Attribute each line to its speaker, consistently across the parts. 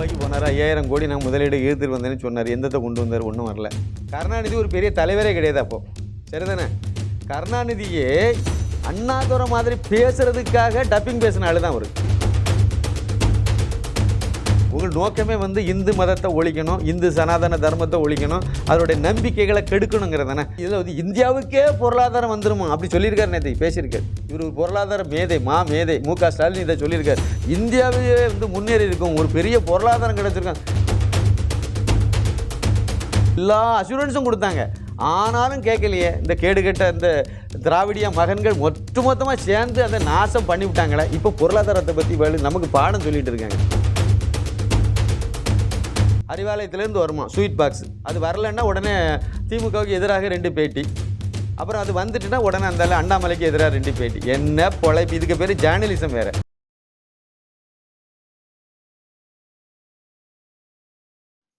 Speaker 1: துபாய்க்கு போனார், 5000 கோடி நான் முதலீடு ஈர்த்துட்டு வந்தேன்னு சொன்னார். எந்தத்தை கொண்டு வந்தார்? ஒன்றும் வரல. கருணாநிதி ஒரு பெரிய தலைவரே கிடையாது அப்போது, சரிதானே? கருணாநிதியே அண்ணாதுரை மாதிரி பேசுறதுக்காக டப்பிங் பேசின ஆளு தான் அவர். உங்கள் நோக்கமே வந்து இந்து மதத்தை ஒழிக்கணும், இந்து சனாதன தர்மத்தை ஒழிக்கணும், அதோடைய நம்பிக்கைகளை கெடுக்கணுங்கிறதானே. இதில் வந்து இந்தியாவுக்கே பொருளாதாரம் வந்துருமா அப்படி சொல்லியிருக்காரு, நேற்று பேசியிருக்காரு. இவர் ஒரு பொருளாதார மேதை, மேதை மு.க. ஸ்டாலின் இதை சொல்லியிருக்காரு. இந்தியாவே வந்து முன்னேறி இருக்கும், ஒரு பெரிய பொருளாதாரம் கிடைச்சிருக்காங்க, எல்லா அசூரன்ஸும் கொடுத்தாங்க. ஆனாலும் கேட்கலையே. இந்த கேடுகட்ட இந்த திராவிடிய மகன்கள் மொத்தமாக சேர்ந்து அதை நாசம் பண்ணிவிட்டாங்களே. இப்போ பொருளாதாரத்தை பற்றி நமக்கு பாடம் சொல்லிட்டு இருக்காங்க. அறிவாலயத்திலேருந்து வருமா ஸ்வீட் பாக்ஸ், அது வரலன்னா உடனே திமுகவுக்கு எதிராக 2 பேட்டி, அப்புறம் அது வந்துட்டுன்னா உடனே அந்த அண்ணாமலைக்கு எதிராக 2 பேட்டி. என்ன பொழைப்பு! இதுக்கு பேர் ஜேர்னலிசம் வேற.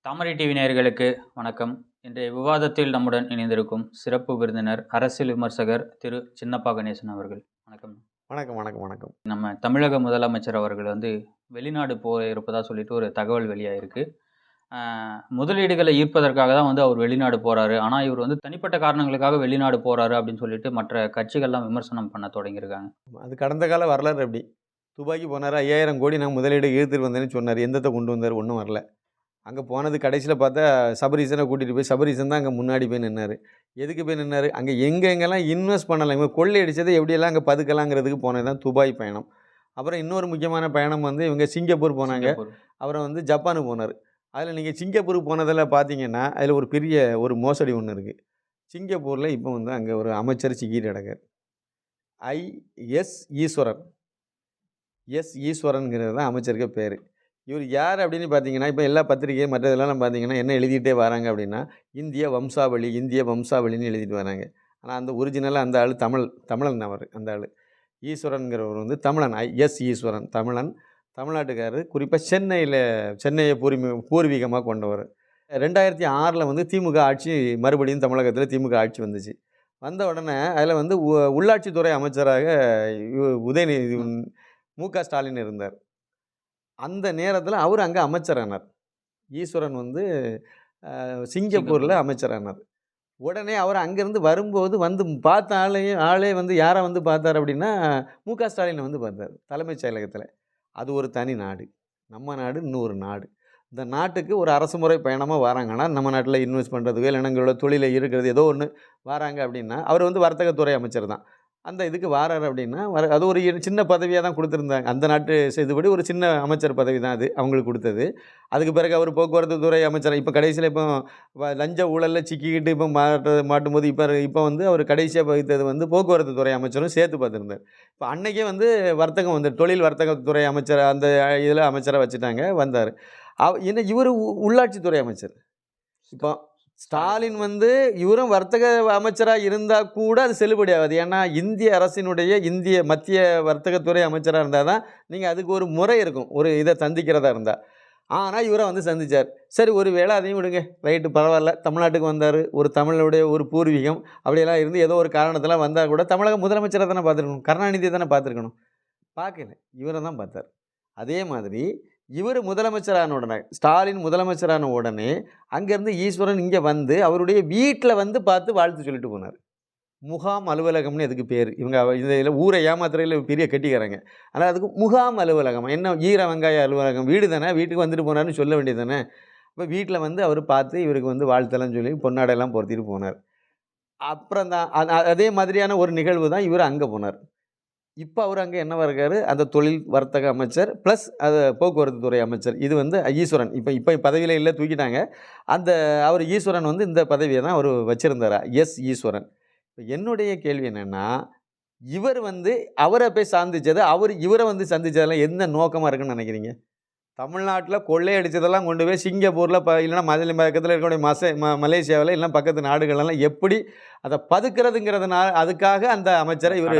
Speaker 2: தாமரை டிவி நேயர்களுக்கு வணக்கம். இன்றைய விவாதத்தில் நம்முடன் இணைந்திருக்கும் சிறப்பு விருந்தினர் அரசியல் விமர்சகர் திரு சின்னப்பா கணேசன் அவர்கள். வணக்கம்.
Speaker 1: வணக்கம் வணக்கம் வணக்கம்.
Speaker 2: நம்ம தமிழக முதலமைச்சர் அவர்கள் வந்து வெளிநாடு இருப்பதா சொல்லிட்டு ஒரு தகவல் வெளியாயிருக்கு. முதலீடுகளை ஈர்ப்பதற்காக தான் வந்து அவர் வெளிநாடு போகிறாரு, ஆனால் இவர் வந்து தனிப்பட்ட காரணங்களுக்காக வெளிநாடு போகிறாரு அப்படின்னு சொல்லிட்டு மற்ற கட்சிகள்லாம் விமர்சனம் பண்ண தொடங்கியிருக்காங்க.
Speaker 1: அது கடந்த கால வரலாறு. அப்படி துபாய்க்கு போனார், 5000 கோடி நான் முதலீடு ஈர்த்துட்டு வந்தேன்னு சொன்னார். எந்தத்தை கொண்டு வந்தார்? ஒன்றும் வரல. அங்கே போனது கடைசியில் பார்த்தா சபரீசனை கூட்டிகிட்டு போய் சபரீசன் தான் அங்கே முன்னாடி போய் நின்னார். எதுக்கு போய் நின்னார்? அங்கே எங்கெங்கெல்லாம் இன்வெஸ்ட் பண்ணலாம், இவங்க கொள்ளையடிச்சதை எப்படியெல்லாம் அங்கே பதுக்கலாங்கிறதுக்கு போனது தான் துபாய் பயணம். அப்புறம் இன்னொரு முக்கியமான பயணம் வந்து இவங்க சிங்கப்பூர் போனாங்க, அப்புறம் வந்து ஜப்பானுக்கு போனார். அதில் நீங்கள் சிங்கப்பூருக்கு போனதில் பார்த்தீங்கன்னா அதில் ஒரு பெரிய ஒரு மோசடி ஒன்று இருக்குது. சிங்கப்பூரில் இப்போ வந்து அங்கே ஒரு அமைச்சர் சிக்கிட்டு கிடக்கார். ஈஸ்வரன். ஈஸ்வரனுங்கிறது தான் அமைச்சருக்கு பேர். இவர் யார் அப்படின்னு பார்த்தீங்கன்னா, இப்போ எல்லா பத்திரிகை மற்றதெல்லாம் பார்த்தீங்கன்னா என்ன எழுதிட்டே வராங்க அப்படின்னா, இந்திய வம்சாவளின்னு எழுதிட்டு வராங்க. ஆனால் அந்த ஒரிஜினலாக அந்த ஆள் தமிழன் அவர். அந்த ஆள் ஈஸ்வரனுங்கிறவர் வந்து தமிழன். ஈஸ்வரன் தமிழன், தமிழ்நாட்டுக்காரர். குறிப்பாக சென்னையை பூர்வீகமாக கொண்டவர். 2006 வந்து திமுக ஆட்சி, மறுபடியும் தமிழகத்தில் திமுக ஆட்சி வந்துச்சு. வந்த உடனே அதில் வந்து உள்ளாட்சித்துறை அமைச்சராக உதயநிதி மு.க. ஸ்டாலின் இருந்தார். அந்த நேரத்தில் அவர் அங்கே அமைச்சரானார். ஈஸ்வரன் வந்து சிங்கப்பூரில் அமைச்சரானார். உடனே அவர் அங்கேருந்து வரும்போது வந்து பார்த்த ஆளே வந்து யாரை வந்து பார்த்தார் அப்படின்னா மு.க. ஸ்டாலினை வந்து பார்த்தார் தலைமைச் செயலகத்தில். அது ஒரு தனி நாடு, நம்ம நாடு இன்னொரு நாடு. இந்த நாட்டுக்கு ஒரு அரசு முறை பயணமாக வராங்கன்னா, நம்ம நாட்டில் இன்வெஸ்ட் பண்ணுறதுக்கு இளைஞர்களோட தொழிலை இருக்கிறது ஏதோ ஒன்று வராங்க அப்படின்னா, அவர் வந்து வர்த்தகத்துறை அமைச்சர் தான். அந்த இதுக்கு வாரார் அப்படின்னா அது ஒரு சின்ன பதவியாக தான் கொடுத்துருந்தாங்க. அந்த நாட்டு செய்துபடி ஒரு சின்ன அமைச்சர் பதவி தான் அது அவங்களுக்கு கொடுத்தது. அதுக்கு பிறகு அவர் போக்குவரத்து துறை அமைச்சர். இப்போ கடைசியில் இப்போ லஞ்ச ஊழலில் சிக்கிக்கிட்டு இப்போ மாட்டும்போது இப்போ வந்து அவர் கடைசியாக வகித்தது வந்து போக்குவரத்து துறை அமைச்சரும் சேர்த்து பார்த்துருந்தார். இப்போ அன்றைக்கே வந்து வர்த்தகம் வந்து தொழில் வர்த்தகத்துறை அமைச்சர் அந்த இதில் அமைச்சராக வச்சுட்டாங்க, வந்தார். என்ன இவர் உள்ளாட்சித்துறை அமைச்சர். இப்போ ஸ்டாலின் வந்து இவரும் வர்த்தக அமைச்சராக இருந்தால் கூட அது செல்லுபடி ஆகாது. ஏன்னா இந்திய அரசினுடைய மத்திய வர்த்தகத்துறை அமைச்சராக இருந்தால் தான் நீங்கள் அதுக்கு ஒரு முறை இருக்கும், ஒரு இதை சந்திக்கிறதா இருந்தால். ஆனால் இவரை வந்து சந்தித்தார். சரி, ஒரு வேளை அதையும் விடுங்க, ரைட்டு, பரவாயில்ல. தமிழ்நாட்டுக்கு வந்தார், ஒரு தமிழுடைய ஒரு பூர்வீகம் அப்படியெல்லாம் இருந்து ஏதோ ஒரு காரணத்தில் வந்தால் கூட தமிழக முதலமைச்சரை தானே பார்த்துருக்கணும், கருணாநிதியை தானே பார்த்துருக்கணும். பார்க்கல, இவரை தான் பார்த்தார். அதே மாதிரி இவர் முதலமைச்சரான உடனே, ஸ்டாலின் முதலமைச்சரான உடனே அங்கேருந்து ஈஸ்வரன் இங்கே வந்து அவருடைய வீட்டில் வந்து பார்த்து வாழ்த்து சொல்லிட்டு போனார். முகாம் அலுவலகம்னு அதுக்கு பேர். இவங்க இதில் ஊரை ஏமாத்துறையில் பெரிய கட்டிக்கிறாங்க. ஆனால் அதுக்கு முகாம் அலுவலகம். என்ன ஈர வெங்காய அலுவலகம், வீடு தானே, வீட்டுக்கு வந்துட்டு போனார்னு சொல்ல வேண்டியது தானே. இப்போ வீட்டில் வந்து அவர் பார்த்து இவருக்கு வந்து வாழ்த்தெல்லாம் சொல்லி பொன்னாடையெல்லாம் பொருத்திட்டு போனார். அப்புறம் தான் அதே மாதிரியான ஒரு நிகழ்வு தான் இவர் அங்கே போனார். இப்போ அவர் அங்கே என்னவா இருக்கார்? அந்த தொழில் வர்த்தக அமைச்சர் ப்ளஸ் அது போக்குவரத்து துறை அமைச்சர். இது வந்து ஈஸ்வரன் இப்போ பதவியில் இல்லை, தூக்கிட்டாங்க. அவர் ஈஸ்வரன் வந்து இந்த பதவியை தான் அவர் வச்சுருந்தார், ஈஸ்வரன். இப்போ என்னுடைய கேள்வி என்னென்னா, இவர் வந்து அவரை போய் சந்தித்தது, இவரை வந்து சந்தித்ததெல்லாம் என்ன நோக்கமாக இருக்குன்னு நினைக்கிறீங்க? தமிழ்நாட்டில் கொள்ளையடித்ததெல்லாம் கொண்டு போய் சிங்கப்பூரில் இல்லைன்னா பக்கத்தில் இருக்கக்கூடிய மலேசியாவில் இல்லைன்னா பக்கத்து நாடுகளெல்லாம் எப்படி அதை பதுக்கிறதுங்கிறதுனால அதுக்காக அந்த அமைச்சரை இவர்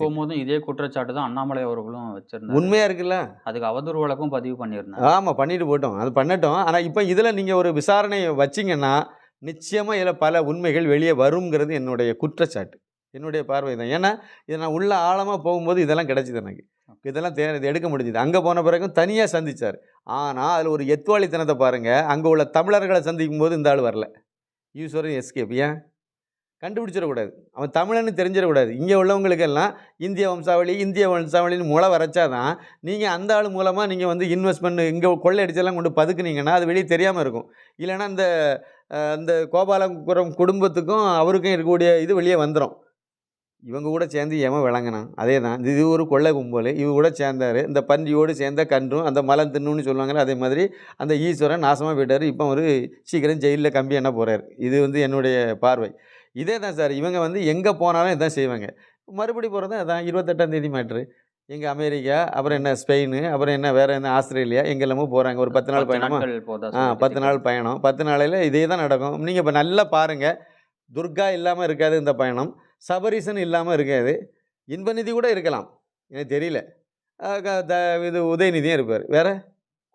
Speaker 2: போகும்போது இதே குற்றச்சாட்டு தான் அண்ணாமலை அவர்களும் வச்சிருந்தாங்க.
Speaker 1: உண்மையாக இருக்குல்ல?
Speaker 2: அதுக்கு அவதூறு வழக்கும் பதிவு பண்ணியிருந்தாங்க.
Speaker 1: ஆமாம், பண்ணிட்டு போட்டோம், அது பண்ணட்டும். ஆனால் இப்போ இதில் நீங்கள் ஒரு விசாரணை வச்சிங்கன்னா நிச்சயமாக இதில் பல உண்மைகள் வெளியே வருங்கிறது என்னுடைய குற்றச்சாட்டு, என்னுடைய பார்வை தான். ஏன்னா இதை நான் உள்ள ஆழமாக போகும்போது இதெல்லாம் கிடைச்சிது எனக்கு. இதெல்லாம் இது எடுக்க முடிஞ்சுது. அங்கே போன பிறகும் தனியாக சந்திச்சார். ஆனால் அதில் ஒரு எத்துவாளித்தனத்தை பாருங்கள். அங்கே உள்ள தமிழர்களை சந்திக்கும் போது இந்த ஆள் வரல. ஈஸ்வரன் எஸ்கேப். ஏன்? கண்டுபிடிச்சிடக்கூடாது. அவன் தமிழன்னு தெரிஞ்சிடக்கூடாது. இங்கே உள்ளவங்களுக்கெல்லாம் இந்திய வம்சாவளின்னு முளை வரைச்சாதான் நீங்கள் அந்த ஆள் மூலமாக நீங்கள் வந்து இன்வெஸ்ட்மெண்ட் இங்கே கொள்ளை அடிச்செல்லாம் கொண்டு பதுக்குனீங்கன்னா அது வெளியே தெரியாமல் இருக்கும். இல்லைன்னா அந்த கோபாலபுரம் குடும்பத்துக்கும் அவருக்கும் இருக்கக்கூடிய இது வெளியே வந்துடும். இவங்க கூட சேர்ந்து ஏமா விளங்கினான். அதே தான் இது ஒரு கொள்ளை கும்பல். இவங்க கூட சேர்ந்தார். இந்த பன்றியோடு சேர்ந்த கன்றும் அந்த மலம் தின்னுன்னு சொல்லுவாங்கள்ல, அதே மாதிரி அந்த ஈஸ்வரன் நாசமாக போயிட்டார். இப்போ ஒரு சீக்கிரம் ஜெயிலில் கம்பி என்ன போகிறார். இது வந்து என்னுடைய பார்வை. இதே தான் சார். இவங்க வந்து எங்கே போனாலும் இதான் செய்வாங்க. மறுபடி போகிறது அதான் 28ஆம் தேதி மேட்ரு. எங்கே அமெரிக்கா, அப்புறம் என்ன ஸ்பெயின், அப்புறம் என்ன வேறு என்ன ஆஸ்திரேலியா, எங்கெல்லாமோ போகிறாங்க. ஒரு 10 நாள் பயணமா? 10 நாள் பயணம். 10 நாளையில் இதே தான் நடக்கும். நீங்கள் இப்போ நல்லா பாருங்கள். துர்கா இல்லாமல் இருக்காது இந்த பயணம். சபரீசன் இல்லாமல் இருக்காது. இன்பநிதி கூட இருக்கலாம், எனக்கு தெரியல. இது உதயநிதியும் இருப்பார். வேறு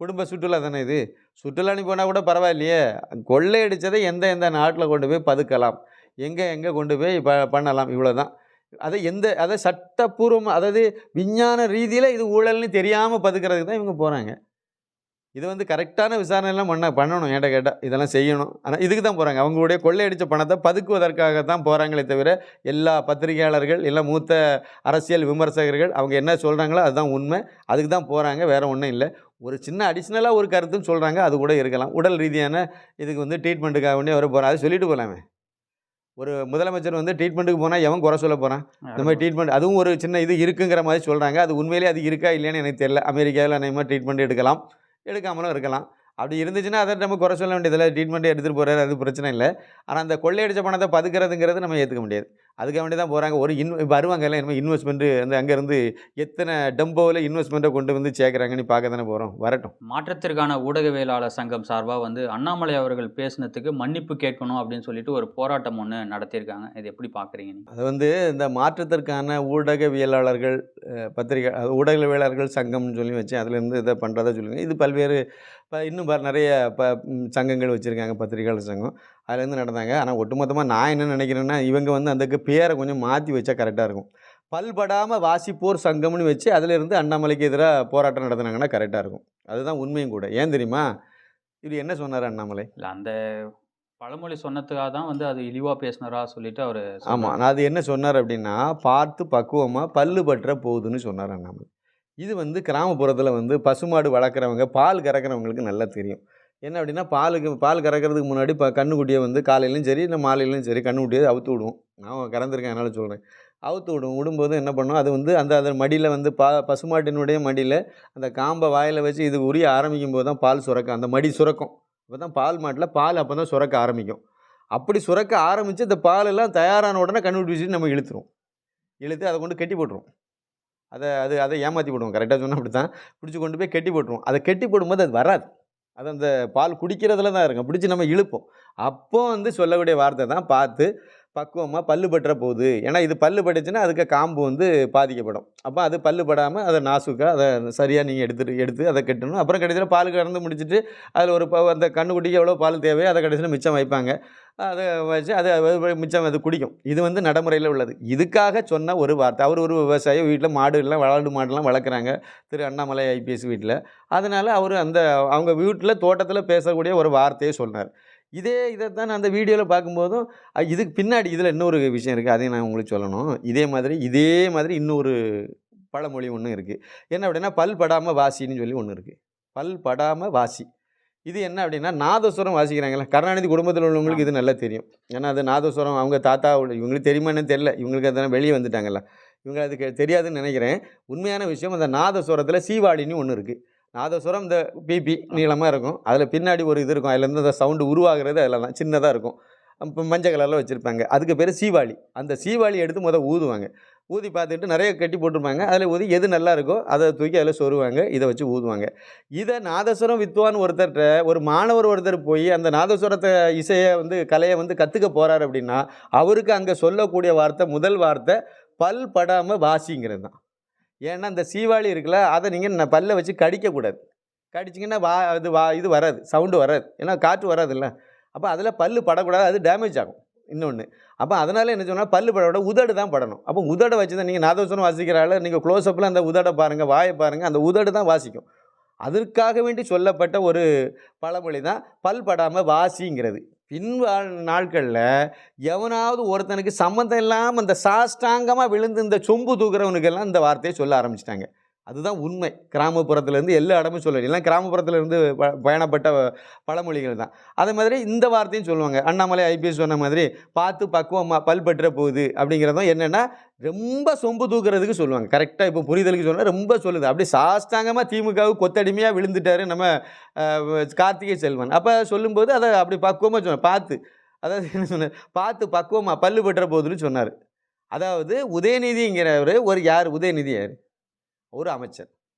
Speaker 1: குடும்ப சுற்றுலா தானே இது. சுற்றுலான்னு போனால் கூட பரவாயில்லையே. கொள்ளையடித்ததை எந்த நாட்டில் கொண்டு போய் பதுக்கலாம், எங்கே கொண்டு போய் பண்ணலாம், இவ்வளோ தான். அதை சட்டப்பூர்வமாக, அதாவது விஞ்ஞான ரீதியில் இது ஊழல்னு தெரியாமல் பதுக்கிறதுக்கு தான் இவங்க போகிறாங்க. இது வந்து கரெக்டான விசாரணையெல்லாம் பண்ணணும். ஏன்ட்ட கேட்டால் இதெல்லாம் செய்யணும். ஆனால் இதுக்கு தான் போகிறாங்க. அவங்களுடைய கொள்ளையடித்த பணத்தை பதுக்குவதற்காக தான் போகிறாங்களே தவிர, எல்லா பத்திரிகையாளர்கள், எல்லாம் மூத்த அரசியல் விமர்சகர்கள் அவங்க என்ன சொல்கிறாங்களோ அதுதான் உண்மை. அதுக்கு தான் போகிறாங்க, வேறு ஒன்றும் இல்லை. ஒரு சின்ன அடிஷ்னலாக ஒரு கருத்துன்னு சொல்கிறாங்க, அது கூட இருக்கலாம். உடல் ரீதியான இதுக்கு வந்து ட்ரீட்மெண்ட்டுக்காக வேண்டிய வர போகிறாங்க. அது சொல்லிட்டு போகலாமே. ஒரு முதலமைச்சர் வந்து ட்ரீட்மெண்ட்டுக்கு போனால் எவன் குறை சொல்ல போகிறான்? இந்த மாதிரி ட்ரீட்மெண்ட் அதுவும் ஒரு சின்ன இது இருக்குங்கிற மாதிரி சொல்கிறாங்க. அது உண்மையிலே அது இருக்கா இல்லையான்னு எனக்கு தெரியல. அமெரிக்காவில் அநேகமாக ட்ரீட்மெண்ட் எடுக்கலாம், எடுக்காமலும் இருக்கலாம். அப்படி இருந்துச்சுன்னா அதை நம்ம குறை சொல்ல வேண்டியதில்லை. ட்ரீட்மெண்ட்டை எடுத்துகிட்டு போகிறாரு, அது பிரச்சனை இல்லை. ஆனால் அந்த கொள்ளையடிச்ச பணத்தை பதுக்கிறதுங்கிறது நம்ம ஏற்றுக்க முடியாது. அதுக்காக வேண்டி தான் போகிறாங்க. ஒரு வருவாங்க எல்லாம் இனிமேல் இன்வெஸ்ட்மெண்ட்டு அந்த அங்கேருந்து எத்தனை டம்போவில் இன்வெஸ்ட்மெண்ட்டை கொண்டு வந்து சேர்க்குறாங்கன்னு பார்க்க தானே போகிறோம். வரட்டும்.
Speaker 2: மாற்றத்திற்கான ஊடகவியலாளர் சங்கம் சார்பாக வந்து அண்ணாமலை அவர்கள் பேசினதுக்கு மன்னிப்பு கேட்கணும் அப்படின்னு சொல்லிட்டு ஒரு போராட்டம் ஒன்று நடத்தியிருக்காங்க. இது எப்படி பார்க்குறீங்க நீங்கள்?
Speaker 1: அது வந்து இந்த மாற்றத்திற்கான ஊடகவியலாளர்கள் பத்திரிகை ஊடகவியலாளர்கள் சங்கம்னு சொல்லி வச்சு அதுலேருந்து இதை பண்ணுறதா சொல்லுங்கள். இது பல்வேறு இன்னும் நிறைய சங்கங்கள் வச்சுருக்காங்க, பத்திரிகையாளர் சங்கம். அதுலேருந்து நடந்தாங்க. ஆனால் ஒட்டுமொத்தமாக நான் என்ன நினைக்கிறேன்னா, இவங்க வந்து அந்த பேரை கொஞ்சம் மாற்றி வச்சா கரெக்டாக இருக்கும். பல்படாமல் வாசிப்போர் சங்கம்னு வச்சு அதிலிருந்து அண்ணாமலைக்கு எதிராக போராட்டம் நடத்துனாங்கன்னா கரெக்டாக இருக்கும். அதுதான் உண்மையும் கூட. ஏன் தெரியுமா? இது என்ன சொன்னார் அண்ணாமலை?
Speaker 2: இல்லை, அந்த பழமொழி சொன்னதுக்காக தான் வந்து அது இழிவாக பேசினாரா சொல்லிட்டு அவர்.
Speaker 1: ஆமாம், நான் அது என்ன சொன்னார் அப்படின்னா, பார்த்து பக்குவமாக பல்லு பற்ற போகுதுன்னு சொன்னார் அண்ணாமலை. இது வந்து கிராமப்புறத்தில் வந்து பசுமாடு வளர்க்குறவங்க, பால் கறக்கிறவங்களுக்கு நல்லா தெரியும். என்ன அப்படின்னா, பால் கறக்கிறதுக்கு முன்னாடி கன்றுக்குட்டியை வந்து காலையிலையும் சரி இல்லை மாலையிலையும் சரி கன்றுக்குட்டியை அவுத்து விடுவோம். நான் கறந்துருக்கேன், அதனால் சொல்கிறேன். அவுத்து விடும்போது என்ன பண்ணோம், அது வந்து அந்த மடியில் வந்து பசுமாட்டினுடைய மடியில் அந்த காம்பை வாயில் வச்சு இது உரிய ஆரம்பிக்கும் போது தான் பால் சுரக்கும். அந்த மடி சுரக்கும். அப்போ தான் பால் மாட்டில் பால் அப்போ தான் சுரக்க ஆரம்பிக்கும். அப்படி சுரக்க ஆரம்பித்து இந்த பாலெல்லாம் தயாரான உடனே கன்றுக்குட்டி வச்சுட்டு நம்ம இழுத்து அதை கொண்டு கெட்டி போட்டுருவோம். அதை ஏமாற்றி போடுவோம். கரெக்டாக சொன்னால் அப்படி தான். பிடிச்சி கொண்டு போய் கெட்டி போட்டுருவோம். அதை கெட்டி போடும்போது அது வராது. அது அந்த பால் குடிக்கிறதுல தான் இருக்கும். பிடிச்சி நம்ம இழுப்போம். அப்போ வந்து சொல்லக்கூடிய வார்த்தை தான் பார்த்து பக்குவமாக பல்லு பற்ற போகுது. ஏன்னா இது பல்லு பட்டுச்சுன்னா அதுக்கு காம்பு வந்து பாதிக்கப்படும். அப்போ அது பல்லு படாமல் அதை நாசுக்காக அதை சரியாக நீங்கள் எடுத்து அதை கட்டணும். அப்புறம் கடைசியில் பால் கறந்து முடிச்சுட்டு அதில் ஒரு அந்த கன்றுக்குட்டிக்கு எவ்வளோ பால் தேவையோ அதை கடைசியில் மிச்சம் வைப்பாங்க. அதை வச்சு அதை மிச்சம் அது குடிக்கும். இது வந்து நடைமுறையில் உள்ளது. இதுக்காக சொன்ன ஒரு வார்த்தை. அவர் ஒரு விவசாயி, வீட்டில் மாடுலாம் வளர்க்குறாங்க, திரு அண்ணாமலை ஐபிஎஸ் வீட்டில். அதனால் அவர் அவங்க வீட்டில் தோட்டத்தில் பேசக்கூடிய ஒரு வார்த்தையை சொன்னார். இதைத்தான் நான் அந்த வீடியோவில் பார்க்கும்போதும் இதுக்கு பின்னாடி இதில் இன்னொரு விஷயம் இருக்குது, அதையும் நான் உங்களுக்கு சொல்லணும். இதே மாதிரி இன்னொரு பழமொழி ஒன்று இருக்குது. என்ன அப்படின்னா, பல் படாமல் வாசின்னு சொல்லி ஒன்று இருக்குது. பல் படாமல் வாசி. இது என்ன அப்படின்னா, நாதஸ்வரம் வாசிக்கிறாங்களே, கருணாநிதி குடும்பத்தில் உள்ளவங்களுக்கு இது நல்லா தெரியும். ஏன்னா அது நாதஸ்வரம் அவங்க தாத்தா இவங்களுக்கு தெரியுமான்னு தெரியல. இவங்களுக்கு அதெல்லாம் வெளியே வந்துட்டாங்கல்ல, இவங்க அதுக்கு தெரியாதுன்னு நினைக்கிறேன். உண்மையான விஷயம், அந்த நாதஸ்வரத்தில் சீவாடின்னு ஒன்று இருக்குது. நாதஸ்வரம் இந்த பிபி நீளமாக இருக்கும். அதில் பின்னாடி ஒரு இது இருக்கும். அதுலேருந்து அந்த சவுண்டு உருவாகிறது அதில் தான் சின்னதாக இருக்கும். இப்போ மஞ்சள் கலரில் வச்சுருப்பாங்க. அதுக்கு பேர் சீவாளி. அந்த சீவாளி எடுத்து ஊதுவாங்க. ஊதி பார்த்துட்டு நிறைய கட்டி போட்டிருப்பாங்க. அதில் ஊதி எது நல்லா இருக்கோ அதை தூக்கி அதில் சொருவாங்க. இதை வச்சு ஊதுவாங்க. இதை நாதஸ்வரம் வித்வான் ஒரு மாணவர் போய் அந்த நாதஸ்வரத்தை இசையை வந்து கலையை வந்து கற்றுக்க போகிறார் அப்படின்னா, அவருக்கு அங்கே சொல்லக்கூடிய முதல் வார்த்தை பல் படாமல் வாசிங்கிறது தான். ஏன்னா அந்த சீவாளி இருக்குல்ல, அதை நீங்கள் பல்லை வச்சு கடிக்கக்கூடாது. கடிச்சிங்கன்னா இது வராது, சவுண்டு வராது. ஏன்னா காற்று வராதுல்ல. அப்போ அதில் பல் படக்கூடாது, அது டேமேஜ் ஆகும். இன்னொன்று. அப்போ அதனால் என்ன சொன்னால் பல்லு படோட உதடு தான் படணும். அப்போ உதடை வச்சு தான் நீங்கள் நாதஸ்வரம் வாசிக்கிற ஆள் நீங்கள் க்ளோஸ்அப்பில் அந்த உதடை பாருங்கள், வாயை பாருங்கள், அந்த உதடு தான் வாசிக்கும். அதற்காக வேண்டி சொல்லப்பட்ட ஒரு பழமொழி தான் பல் படாமல் வாசிங்கிறது. நாட்களில் எவனாவது ஒருத்தனுக்கு சம்மந்தம் இல்லாமல் அந்த சாஷ்டாங்கமாக விழுந்து இந்த சொம்பு தூக்குறவனுக்கெல்லாம் இந்த வார்த்தையை சொல்ல ஆரம்பிச்சிட்டாங்க. அதுதான் உண்மை. கிராமப்புறத்துலேருந்து எல்லா இடமும் சொல்லணும். எல்லாம் கிராமப்புறத்துலேருந்து பயணப்பட்ட பழமொழிகள் தான். அதே மாதிரி இந்த வார்த்தையும் சொல்லுவாங்க. அண்ணாமலை ஐபிஎஸ் சொன்ன மாதிரி பார்த்து பக்குவமாக பல் பற்ற போகுது அப்படிங்கிறதும் என்னென்னா ரொம்ப சொம்பு தூக்குறதுக்கு சொல்லுவாங்க. கரெக்டாக இப்போ புரிதலுக்கு சொன்னால் ரொம்ப சொல்லுது. அப்படி சாஷ்டாங்கமாக திமுகவுக்கு கொத்தடிமையாக விழுந்துட்டார் நம்ம கார்த்திகை செல்வன். அப்போ சொல்லும்போது அதை அப்படி பக்குவமாக சொன்னார். பார்த்து, அதாவது என்ன சொன்னார், பார்த்து பக்குவமாக பல்லு பற்ற போகுதுன்னு சொன்னார். அதாவது உதயநிதிங்கிறவர் ஒரு யார்? உதயநிதி யார்? ஒரு அமைச்சர்.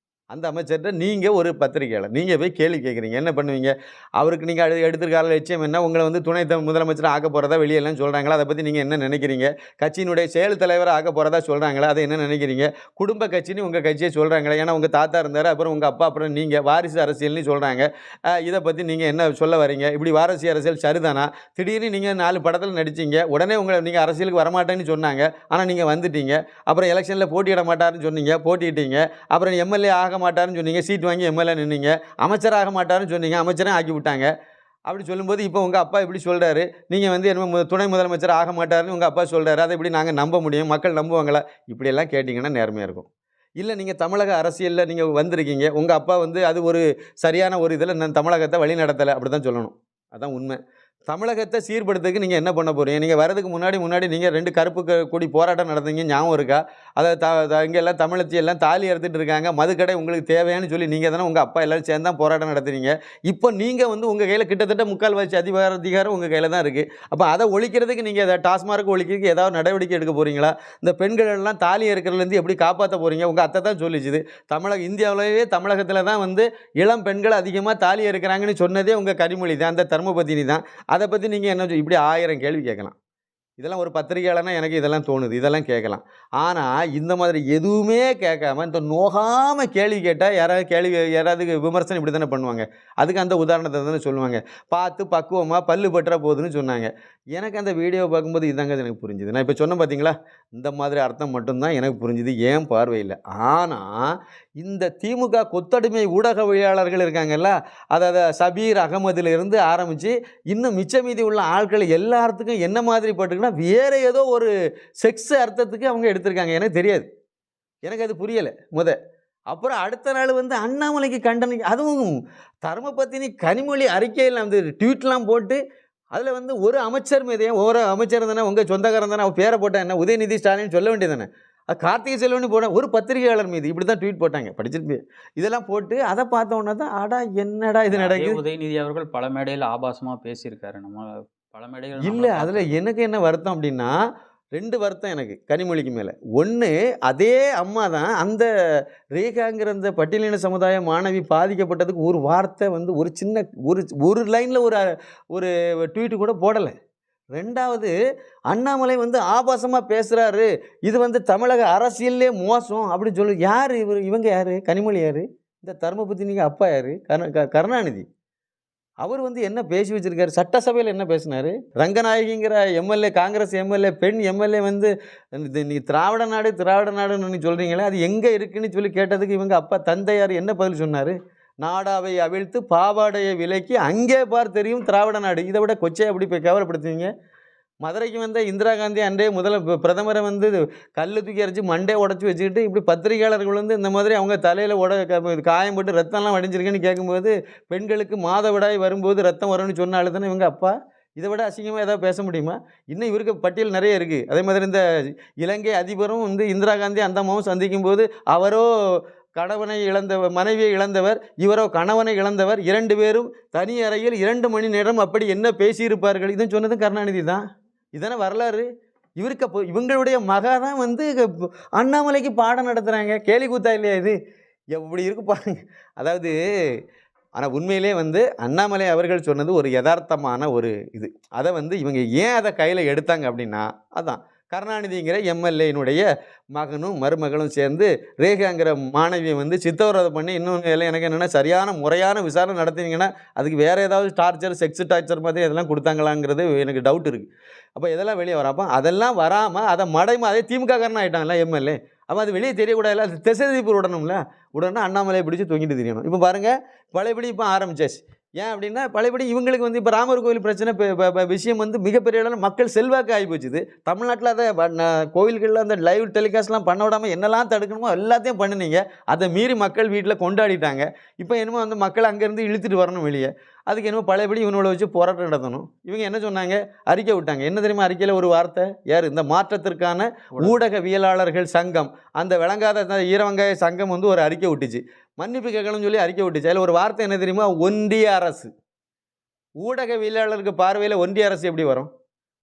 Speaker 1: அந்த அமைச்சர்கிட்ட நீங்கள் ஒரு பத்திரிகையாளர், நீங்கள் போய் கேள்வி கேட்குறீங்க. என்ன பண்ணுவீங்க? அவருக்கு நீங்கள் எடுத்திருக்கால லட்சியம் என்ன? உங்களை வந்து துணை முதலமைச்சர் ஆக்க போகிறதா வெளியெல்லாம் சொல்கிறாங்களா? அதை பற்றி நீங்கள் என்ன நினைக்கிறீங்க? கட்சியினுடைய செயல் தலைவரை ஆக்க போகிறதா சொல்கிறாங்களா? அதை என்ன நினைக்கிறீங்க? குடும்ப கட்சின்னு உங்கள் கட்சியை சொல்கிறாங்களே, ஏன்னா உங்கள் தாத்தா இருந்தார், அப்புறம் உங்கள் அப்பா, அப்புறம் நீங்கள் வாரிசு அரசியல்னு சொல்கிறாங்க. இதை பற்றி நீங்கள் என்ன சொல்ல வரீங்க? இப்படி வாரிசு அரசியல் சரிதானா? திடீர்னு நீங்கள் 4 படத்தில் நடிச்சிங்க, உடனே உங்களை நீங்கள் அரசியலுக்கு வரமாட்டேன்னு சொன்னாங்க, ஆனால் நீங்கள் வந்துட்டீங்க. அப்புறம் எலெக்ஷனில் போட்டியிட மாட்டாருன்னு சொன்னீங்க, போட்டியிட்டீங்க. அப்புறம் எம்எல்ஏ ஆக மாட்டாருன்னு சொன்னீங்க, சீட் வாங்கி எம்எல்ஏ நின்னீங்க. அமைச்சராக மாட்டாருன்னு சொன்னீங்க, அமைச்சரே ஆக்கி விட்டாங்க. அப்படி சொல்லும்போது இப்போ உங்கள் அப்பா இப்படி சொல்கிறாரு, நீங்கள் வந்து என்ன துணை முதலமைச்சர் ஆக மாட்டாருன்னு உங்கள் அப்பா சொல்கிறாரு, அதை எப்படி நாங்கள் நம்ப முடியும்? மக்கள் நம்புவாங்களா? இப்படியெல்லாம் கேட்டிங்கன்னா நேர்மையாக இருக்கும். இல்லை நீங்கள் தமிழக அரசியலில் நீங்கள் வந்திருக்கீங்க, உங்கள் அப்பா வந்து அது ஒரு சரியான ஒரு இதில் நான் தமிழகத்தை வழி நடத்தலை, அப்படி தான் சொல்லணும். அதுதான் உண்மை. தமிழகத்தை சீர்படுத்துறதுக்கு நீங்கள் என்ன பண்ண போகிறீங்க? நீங்கள் வரதுக்கு முன்னாடி நீங்கள் 2 கருப்பு கொடி போராட்டம் நடந்தீங்க, ஞாபகம் இருக்கா? அதை இங்கே எல்லாம் தமிழச்சி எல்லாம் தாலி அறுத்துட்டு இருக்காங்க, மதுக்கடை உங்களுக்கு தேவையானு சொல்லி நீங்கள் தானே உங்கள் அப்பா எல்லோரும் சேர்ந்து தான் போராட்டம் நடத்துறீங்க. இப்போ நீங்கள் வந்து உங்கள் கையில் கிட்டத்தட்ட 3/4 அதிகாரம் உங்கள் கையில் தான் இருக்குது. அப்போ அதை ஒழிக்கிறதுக்கு நீங்கள் அதை டாஸ்மார்க் ஒழிக்கிறதுக்கு ஏதாவது நடவடிக்கை எடுக்க போகிறீங்களா? இந்த பெண்கள் எல்லாம் தாலி அறுக்கிறதுலேருந்து எப்படி காப்பாற்ற போகிறீங்க? உங்கள் அத்தை தான் சொல்லிச்சுது. இந்தியாவிலேயே தமிழகத்தில் தான் வந்து இளம் பெண்கள் அதிகமாக தாலி அறுக்கிறாங்கன்னு சொன்னதே உங்கள் கனிமொழி தான், அந்த தர்மபத்தினி தான். அதை பற்றி நீங்கள் என்ன இப்படி 1000 கேள்வி கேட்கலாம். இதெல்லாம் ஒரு பத்திரிகையாளனா எனக்கு இதெல்லாம் தோணுது, இதெல்லாம் கேட்கலாம். ஆனால் இந்த மாதிரி எதுவுமே கேட்காம இந்த நோகாமல் கேள்வி கேட்டால் யாராவது விமர்சனம் இப்படி தானே பண்ணுவாங்க. அதுக்கு அந்த உதாரணத்தை தானே சொல்லுவாங்க. பார்த்து பக்குவமாக பல்லு பற்ற போகுதுன்னு சொன்னாங்க. எனக்கு அந்த வீடியோவை பார்க்கும்போது இதாங்க எனக்கு புரிஞ்சுது. நான் இப்போ சொன்னேன் பார்த்தீங்களா, இந்த மாதிரி அர்த்தம் மட்டும்தான் எனக்கு புரிஞ்சுது ஏன் பார்வையில். ஆனால் இந்த திமுக கொத்தடிமை ஊடகவியலாளர்கள் இருக்காங்கல்ல, அதாவது சபீர் அகமதிலிருந்து ஆரம்பித்து இன்னும் மிச்ச மீதி உள்ள ஆட்கள் எல்லாத்துக்கும் என்ன மாதிரி பட்டுக்குன்னா வேறு ஏதோ ஒரு செக்ஸ் அர்த்தத்துக்கு அவங்க எடுத்திருக்காங்க. எனக்கு தெரியாது, எனக்கு அது புரியலை அப்புறம் அடுத்த நாள் வந்து அண்ணாமலைக்கு கண்டனம், அதுவும் தர்மபத்தினி கனிமொழி அறிக்கையில் வந்து ட்வீட்லாம் போட்டு அதில் வந்து ஒரு அமைச்சர் மீதையும் ஒரு அமைச்சர் தானே உங்கள் சொந்தக்காரன் தானே அவன் பேரை போட்டால் என்ன உதயநிதி ஸ்டாலின் சொல்ல வேண்டியது தானே. அது கார்த்திகை செல்வன் போட ஒரு பத்திரிகையாளர் மீது இப்படி தான் ட்வீட் போட்டாங்க, படிச்சிருப்பேன். இதெல்லாம் போட்டு அதை பார்த்த உடனே தான் ஆடா என்னடா இது நடக்குது.
Speaker 2: உதயநிதி அவர்கள் பல மேடையில் ஆபாசமாக பேசியிருக்காரு, நம்ம பல மேடைகள்.
Speaker 1: இல்லை, அதில் எனக்கு என்ன வருத்தம் அப்படின்னா 2 வருத்தம் எனக்கு கனிமொழிக்கு மேலே. ஒன்று, அதே அம்மா தான் அந்த ரேகாங்கிற அந்த பட்டியலின சமுதாய மாணவி பாதிக்கப்பட்டதுக்கு ஒரு வார்த்தை வந்து ஒரு சின்ன ஒரு லைனில் ஒரு ட்வீட்டு கூட போடலை. 2வது, அண்ணாமலை வந்து ஆபாசமாக பேசுகிறாரு, இது வந்து தமிழக அரசியல்லே மோசம் அப்படின்னு சொல்லி யார் இவங்க யார்? கனிமொழி யார்? இந்த தர்மபுத்தினிக்கு அப்பா யார்? கருணாநிதி. அவர் வந்து என்ன பேசி வச்சுருக்காரு? சட்டசபையில் என்ன பேசினார்? ரங்கநாயகிங்கிற எம்எல்ஏ, காங்கிரஸ் எம்எல்ஏ, பெண் எம்எல்ஏ வந்து நீ திராவிட நாடுன்னு நீ சொல்கிறீங்களே, அது எங்கே இருக்குன்னு சொல்லி கேட்டதுக்கு இவங்க அப்பா தந்தையார் என்ன பதில் சொன்னார்? நாடாவை அவிழ்த்து பாவாடையை விலைக்கு அங்கே பார் தெரியும் திராவிட நாடு. இதை விட கொச்சையை அப்படி போய் கேவலப்படுத்துவீங்க? மதுரைக்கு வந்த இந்திரா காந்தி அன்றைய பிரதமரை வந்து கல் தூக்கி அரைச்சி மண்டே உடச்சி வச்சுக்கிட்டு இப்படி பத்திரிகையாளர்கள் வந்து இந்த மாதிரி அவங்க தலையில் காயம் போட்டு ரத்தம்லாம் வடிஞ்சிருக்குன்னு கேட்கும்போது, பெண்களுக்கு மாதவிடாய் வரும்போது ரத்தம் வரும்னு சொன்னாலும் தானே இவங்க அப்பா. இதை விட அசிங்கமாக ஏதாவது பேச முடியுமா? இன்னும் இவருக்கு பட்டியல் நிறைய இருக்குது. அதே மாதிரி இந்த இலங்கை அதிபரும் வந்து இந்திரா காந்தி அந்த அம்மாவும் சந்திக்கும் போது அவரோ மனைவியை இழந்தவர், இவரோ கணவனை இழந்தவர், 2 பேரும் தனி அறையில் 2 மணி நேரம் அப்படி என்ன பேசியிருப்பார்கள். இதை சொன்னது கருணாநிதி தான். இதானே வரலாறு. இவருக்கு அப்போ இவங்களுடைய மகா தான் வந்து அண்ணாமலைக்கு பாடம் நடத்துகிறாங்க. கேலி கூத்தா இல்லையா இது? எப்படி இருக்கு பாருங்க. அதாவது ஆனால் உண்மையிலே வந்து அண்ணாமலை அவர்கள் சொன்னது ஒரு யதார்த்தமான ஒரு இது. அதை வந்து இவங்க ஏன் அதை கையில் எடுத்தாங்க அப்படின்னா, அதான் கருணாநிதிங்கிற எம்எல்ஏனுடைய மகனும் மருமகளும் சேர்ந்து ரேகாங்கிற மாணவியை வந்து சித்தவரோதம் பண்ணி இன்னொன்று எல்லாம் எனக்கு என்னென்னா சரியான முறையான விசாரணை நடத்தினீங்கன்னா அதுக்கு வேறு ஏதாவது டார்ச்சர் செக்ஸ் டார்ச்சர் மாதிரி இதெல்லாம் கொடுத்தாங்களாங்கிறது எனக்கு டவுட் இருக்குது. அப்போ இதெல்லாம் வெளியே வரும். அப்போ அதெல்லாம் வராமல் அதை மடைமா அதே திமுக காரன் ஆகிட்டாங்களா எம்எல்ஏ. அப்போ அது வெளியே தெரியக்கூடாதுல்ல, அது திசை திருப்பி விடணும்ல. உடனே அண்ணாமலையை பிடிச்சி தூங்கிட்டு தெரியணும். இப்போ பாருங்கள் பழையபடி இப்போ ஆரம்பிச்சாச்சு. ஏன் அப்படின்னா பழையபடி இவங்களுக்கு வந்து இப்போ ராமர் கோவில் பிரச்சனை விஷயம் வந்து மிகப்பெரிய அளவில் மக்கள் செல்வாக்கு ஆகி போச்சுது. தமிழ்நாட்டில் அதை கோவில்களில் அந்த லைவ் டெலிகாஸ்ட்லாம் பண்ண விடாமல் என்னெல்லாம் தடுக்கணுமோ எல்லாத்தையும் பண்ணினீங்க. அதை மீறி மக்கள் வீட்டில் கொண்டாடிட்டாங்க. இப்போ என்னமோ வந்து மக்கள் அங்கேருந்து இழுத்துட்டு வரணும் வெளியே. அதுக்கு என்னமோ பழையபடி இவனோட வச்சு போராட்டம் நடத்தணும். இவங்க என்ன சொன்னாங்க, அறிக்கை விட்டாங்க. என்ன தெரியுமா அறிக்கையில் ஒரு வார்த்தை, யார் இந்த மாற்றத்திற்கான ஊடகவியலாளர்கள் சங்கம், அந்த விளங்காத ஈரவங்காய சங்கம் வந்து ஒரு அறிக்கை விட்டுச்சு. மன்னிப்பு கேட்கணும்னு சொல்லி அறிக்கை விட்டுச்சு. அதில் ஒரு வார்த்தை என்ன தெரியுமா, ஒன்றிய அரசு. ஊடகவியலாளருக்கு பார்வையில் ஒன்றிய அரசு எப்படி வரும்?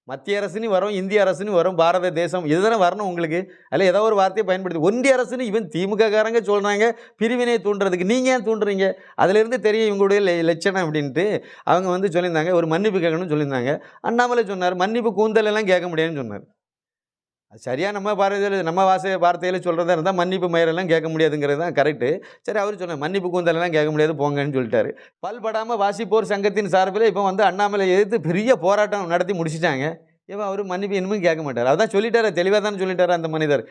Speaker 1: மத்திய அரசுன்னு வரும், இந்திய அரசுன்னு வரும், பாரத தேசம் இதுதானே வரணும் உங்களுக்கு. அதில் ஏதோ ஒரு வார்த்தையை பயன்படுத்தி ஒன்றிய அரசுன்னு இவன் திமுக காரங்க சொல்கிறாங்க பிரிவினை தூண்டுறதுக்கு. நீங்கள் ஏன் தூண்டுறீங்க? அதிலிருந்து தெரியும் இவங்களுடைய லட்சணம் அப்படின்ட்டு அவங்க வந்து சொல்லியிருந்தாங்க. ஒரு மன்னிப்பு கேட்கணும்னு சொல்லியிருந்தாங்க. அண்ணாமலை சொன்னார் மன்னிப்பு கூந்தல் எல்லாம் கேட்க முடியாதுன்னு சொன்னார். அது சரியாக நம்ம பார்வையில் நம்ம வார்த்தையில் சொல்கிறதா இருந்தால் மன்னிப்பு மயிரெல்லாம் கேட்க முடியாதுங்கிறது தான் கரெக்டு. சரி, அவர் சொன்னார் மன்னிப்பு கூந்தலெல்லாம் கேட்க முடியாது போங்கன்னு சொல்லிட்டாரு. பல்படாமல் வாசிப்போர் சங்கத்தின் சார்பில் இப்போ வந்து அண்ணாமலை எதிர்த்து பெரிய போராட்டம் நடத்தி முடிச்சிட்டாங்க. இப்போ அவர் மன்னிப்பு இனிமேல் கேட்க மாட்டார். அதான் சொல்லிட்டாரு, தெளிவாக தானே சொல்லிட்டாரு அந்த மனிதர்.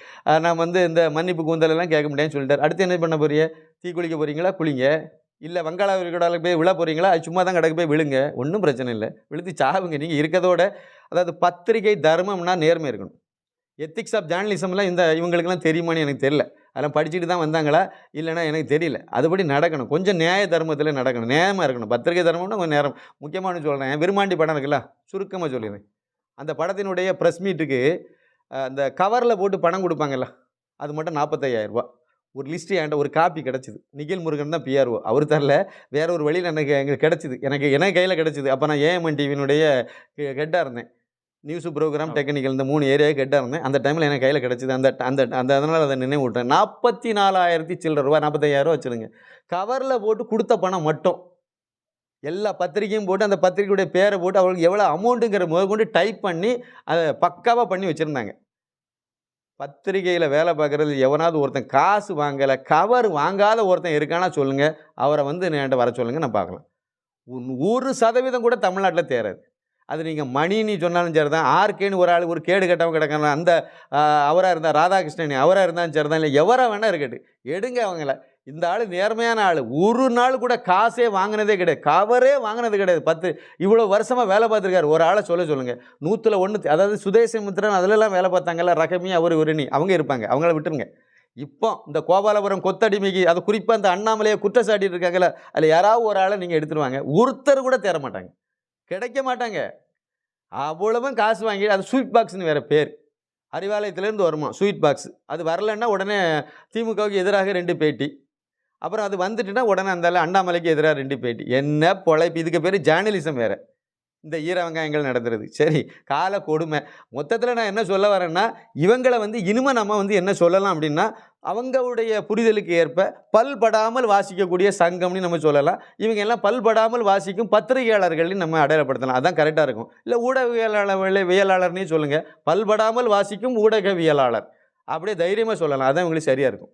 Speaker 1: நான் வந்து இந்த மன்னிப்பு கூந்தலெல்லாம் கேட்க முடியாதுன்னு சொல்லிட்டார். அடுத்து என்ன பண்ண போறீங்க? தீ குளிக்க போகிறீங்களா? குளிங்க. இல்லை வங்காள விரிகுடாவில் போய் விழ போகிறீங்களா? அது சும்மா தான் கிடக்கு போய் விழுங்க, ஒன்றும் பிரச்சனை இல்லை, விழுத்து சாவுங்க. நீங்கள் இருக்கிறதோட அதாவது பத்திரிகை தர்மம்னா நேர்மை இருக்கணும். எத்திக்ஸ் ஆஃப் ஜேர்னலிசம்லாம் இந்த இவங்களுக்கெல்லாம் தெரியுமான்னு எனக்கு தெரியல. அதெல்லாம் படிச்சுட்டு தான் வந்தாங்களா இல்லைனா எனக்கு தெரியல. அதுபடி நடக்கணும், கொஞ்சம் நியாய தர்மத்தில் நடக்கணும், நியாயமாக இருக்கணும். பத்திரிகை தர்மம்னா கொஞ்சம் நேரம் முக்கியமான சொல்கிறேன். விருமாண்டி படம் இருக்குல்ல, சுருக்கமாக சொல்லிடுறேன். அந்த படத்தினுடைய ப்ரெஸ் மீட்டுக்கு அந்த கவரில் போட்டு பணம் கொடுப்பாங்கல்ல, அது மட்டும் 45,000 ரூபா. ஒரு லிஸ்ட்டு என்கிட்ட ஒரு காப்பி கிடச்சிது. நிகில் முருகன் தான் பிஆர்ஓ, அவர் தரல, வேற ஒரு வழியில் எங்களுக்கு கிடச்சிது, எனக்கு கையில் கிடச்சிது. அப்போ நான் ஏஎம்என் டிவியினுடைய ஹெட்டாக இருந்தேன். நியூஸு ப்ரோக்ராம் டெக்னிக்கல் இந்த 3 ஏரியாவுக்கு ஹெட்டாக இருந்தேன். அந்த டைமில் எனக்கு கையில் கிடச்சிது. அந்த அந்த அந்த அதனால் அதை நினைவு விட்டேன். 44,000 சில்லற ரூபா, 45,000 ரூபா வச்சுருங்க. கவரில் போட்டு கொடுத்த பணம் மட்டும் எல்லா பத்திரிக்கையும் போட்டு அந்த பத்திரிக்கையுடைய பேரை போட்டு அவங்களுக்கு எவ்வளோ அமௌண்ட்டுங்கிற முதற்கொண்டு டைப் பண்ணி அதை பக்காவாக பண்ணி வச்சுருந்தாங்க. பத்திரிகையில் வேலை பார்க்குறது எவனாவது ஒருத்தன் காசு வாங்கலை, கவர் வாங்காத ஒருத்தன் இருக்கானா சொல்லுங்கள், அவரை வந்து என்கிட்ட வர சொல்லுங்கள், நான் பார்க்கலாம். 1% கூட தமிழ்நாட்டில் தேராது. அது நீங்கள் மணின்னு சொன்னாலும் சரி தான், ஆர்கேன்னு ஒரு ஆள் ஒரு கேடு கட்டவங்க கிடக்கலாம், அந்த அவராக இருந்தால் ராதாகிருஷ்ணன் அவராக இருந்தாலும் சரி தான், இல்லை எவராக வேணால் இருக்கட்டு, எடுங்க அவங்கள. இந்த ஆள் நேர்மையான ஆள், ஒரு நாள் கூட காசே வாங்கினதே கிடையாது, கவரே வாங்கினது கிடையாது. இவ்வளோ வருஷமாக வேலை பார்த்துருக்காரு. ஒரு ஆளை சொல்லுங்கள், 100ல் 1. அதாவது சுதேசமித்திரன் அதிலெல்லாம் வேலை பார்த்தாங்கல்ல, ரகமி அவர் உரணி அவங்க இருப்பாங்க, அவங்கள விட்டுருங்க. இப்போ இந்த கோபாலபுரம் கொத்தடிமைக்கு அது குறிப்பாக அந்த அண்ணாமலையை குற்றச்சாட்டிட்டு இருக்காங்கல்ல, அதில் யாராவது ஒரு ஆளை நீங்கள் எடுத்துருவாங்க, ஒருத்தர் கூட தேர மாட்டாங்க, கிடைக்க மாட்டாங்க. அவ்வளவும் காசு வாங்கி அது ஸ்வீட் பாக்ஸ்னு வேறு பேர், அறிவாலயத்திலேருந்து வருமா ஸ்வீட் பாக்ஸ். அது வரலன்னா உடனே திமுகவுக்கு எதிராக 2 பேட்டி, அப்புறம் அது வந்துட்டுனா உடனே அந்த அண்ணாமலைக்கு எதிராக 2 பேட்டி. என்ன பொழைப்பு, இதுக்கு பேர் ஜேர்னலிசம் வேறு, இந்த ஈர வெங்காயங்கள் நடத்துறது. சரி, கால கொடுமை. மொத்தத்தில் நான் என்ன சொல்ல வரேன்னா, இவங்களை வந்து இனிமேல் நம்ம வந்து என்ன சொல்லலாம் அப்படின்னா, அவங்களுடைய புரிதலுக்கு ஏற்ப பல்படாமல் வாசிக்கக்கூடிய சங்கம்னு நம்ம சொல்லலாம். இவங்க எல்லாம் பல்படாமல் வாசிக்கும் பத்திரிகையாளர்கள்னு நம்ம அடையாளப்படுத்தலாம். அதான் கரெக்டாக இருக்கும். இல்லை ஊடகவியலாளர்னே சொல்லுங்கள், பல்படாமல் வாசிக்கும் ஊடகவியலாளர், அப்படியே தைரியமாக சொல்லலாம். அதான் இவங்களுக்கு சரியாக இருக்கும்.